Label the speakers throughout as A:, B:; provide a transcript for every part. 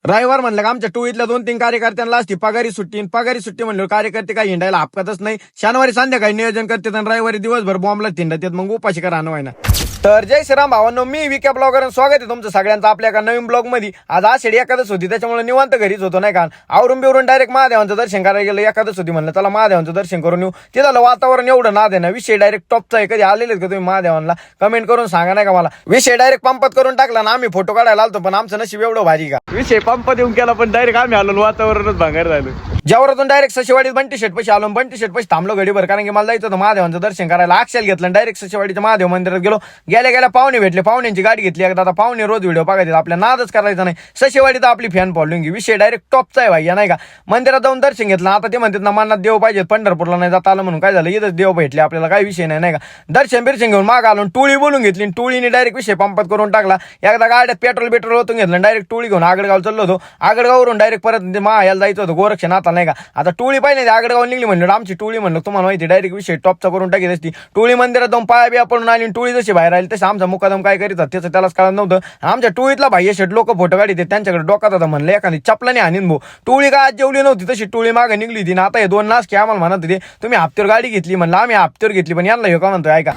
A: रविवार म्हणलं का आमच्या टोळीतल्या 2-3 कार्यकर्त्यांना असती पगारी सुट्टी म्हणलं कार्यकर्ते काही हिंडायला हपकतच नाही. शनिवारी संध्याकाळी नियोजन करतात आणि रविवारी दिवसभर बॉम्बला थिंडतात, मग उपाशी करा ना. तर जय श्रीराम भावांनो, मी विके ब्लॉगर स्वागत आहे तुमचं सगळ्यांचं आपल्या एका नवीन ब्लॉग मध्ये. आज आषाढी एकादश होती, त्याच्यामुळे निवांत घरीच होतो नाही का. आवरून बिवरून डायरेक्ट महादेवांचं दर्शन करायला गेलं. एकादश होती म्हणलं चला महादेवांचं दर्शन करून येऊ. तिथलं वातावरण एवढं नाद आहे ना, विषय डायरेक्ट टॉपचा आहे. कधी आलेले का तुम्ही महादेवांना? कमेंट करून सांगा नाही का मला. विषय डायरेक्ट पंपात करून टाकला ना, आम्ही फोटो काढायला आलतो पण आमचं नशीब एवढं भारी का विषय पंपात येऊन केला, पण डायरेक्ट आम्ही आलो वातावरणच भांगार झालं. ज्यावरातून डायरेक्ट सशिवाडीत बंटी शेट पैसे आलो. बंटी शेट पैसे थांबलो घडीभर, कारण की मला जायचं होतं महादेवांचं दर्शन करायला. अक्षल घेतलं डायरेक्ट सशिवाडीच्या महादेव मंदिरात गेलो. गेल्या पाहुणे भेटले, पाहुण्यांची गाडी घेतली. एकदा पाहुणे रोज व्हिडिओ बघायचे, आपल्या नादच करायचा नाही. सशिवाडीत आपली फॅन फॉलोइंग विषय डायरेक्ट टॉपचा आहे भाई नाही का. मंदिरात जाऊन दर्शन घेतलं. आता ते म्हणतात ना मनात देव पाहिजे, पंढरपूरला नाही जाता आलं म्हणून काय झालं, इथंच देव भेटले आपल्याला, काही विषय नाही का. दर्शन बिर्शन घेऊन माग आलो, टोळी बोलून घेतली. टोळीने डायरेक्ट विषय पंपात करून टाकला. एकदा गाड्यात पेट्रोल ओतून घेतलं, डायरेक्ट टोळी घेऊन आगडगाव चाललो होतो. आगडगावरून डायरेक्ट परत याला जायचं होतं गोरक्षनाथला नाही का. आता टोळी पाहिजे आगडगाव निघली म्हणलं, आमची टोळी म्हणलं तुम्हाला माहिती डायरेक्ट विषय टॉपचा करून टाकीत असती. टोळी मंदिरात जाऊन पाया बिया पडून आली. टोळी जशी बाहेर आली तसं आमचा मुकादम काय करीत त्याचं त्यालाच कळत नव्हतं. आमच्या टोळीतला भाई शेट लोक फोटो काढित, त्यांच्याकडे डोकात होता म्हणलं एखादी चपलाने हानीन भाऊ. टोळी काय आज जेवली नव्हती, तशी टोळी मागे निघली होती ना. आता हे 2 नास की आम्हाला म्हणत होते तुम्ही हप्त्यावर गाडी घेतली, म्हणलं आम्ही हप्त्यावर घेतली, पण यांना हे का म्हणतोय ऐका.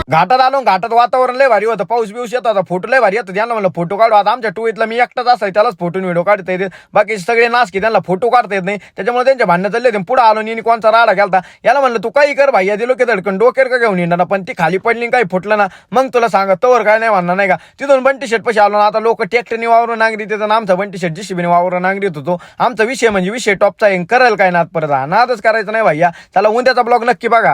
A: घाटात आलो, घाटात वातावरण लय भारी होतं, पाऊस बिऊस येत होता, फोटो लय भारी येतात. यांना म्हणलं फोटो काढू. आता आमच्या टोळीतला मी एकटाच असाय, त्यालाच फोटो व्हिडिओ काढता येते, बाकी सगळे नास की त्यांना फोटो काढता येत नाही. त्याच्यामुळे त्यांच्या भांडणं चालले होते. पुढे आलो आणि कोणचा राडा गेलता. याला म्हणलं तू काही कर भाई, दिलो की धडकन डोक्यावर का घेऊन येणार, पण ती खाली पडली काही फुटलं ना, मग तुला सांगा तवर काय नाही म्हणणार नाही का. तिथून बंटी शेट पैसे आलो ना. आता लोक ट्रॅक्टरने वावरून नांगरी देतात, आमचा बंटी शेट जीसीबीने वावरून नांगरीत होतो. आमचा विषय म्हणजे विषय टॉपचा आहे. करेल काय नाद परत, नादच करायचं नाही भैया. त्याला उद्याचा ब्लॉग नक्की बघा.